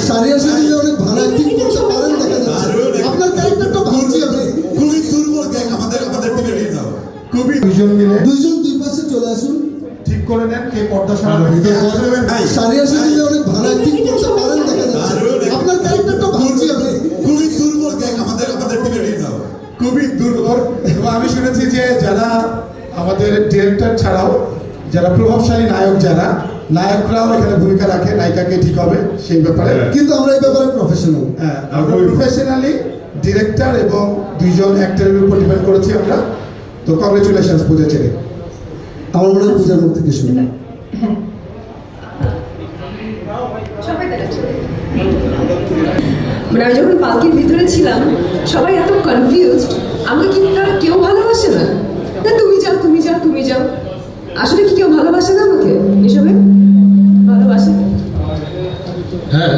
সারিয়া সাথে অনেক ভালো অ্যাক্টিং করতে পারেন দেখা যাচ্ছে। আপনার ক্যারেক্টারটা ভাবছি আমি খুবই দুর্বল গ্যাং আমাদের টিমের লিড নাও। খুবই দুজন মিলে দুইজন দুই পাশে চলে আসুন। ঠিক করে নেন কে পর্দা সামনে সারিয়া সাথে অনেক ভালো অ্যাক্টিং করতে পারেন দেখা যাচ্ছে। আপনার ক্যারেক্টারটা ভাবছি আমি খুবই দুর্বল গ্যাং আমাদের টিমের লিড নাও। খুবই দুর্বল। এবং আমি শুনেছি যে যারা আমাদের ডিরেক্টর ছাড়াও যারা প্রভাবশালী নায়ক, যারা নায়করাও এখানে ভূমিকা রাখে নায়িকাকে ঠিক হবে সেই ব্যাপারে। কিন্তু আমরা এই ব্যাপারে প্রফেশনাল। হ্যাঁ, আমরা প্রফেশনালি ডিরেক্টর এবং দুইজন অ্যাক্টরের উপর ডিপেন্ড করেছি আমরা। তো কংগ্রেচুলেশনস পূজা চেরি। আমার মনে হয় পূজার মুখ থেকে শুনি। মানে আমি যখন পালকির ভিতরে ছিলাম সবাই এত কনফিউজড, আমাকে কি তারা কেউ ভালোবাসে না? না তুমি যাও তুমি যাও তুমি যাও। আসলে কি কেউ ভালোবাসে না আমাকে? এসবে ভালোবাসে? হ্যাঁ,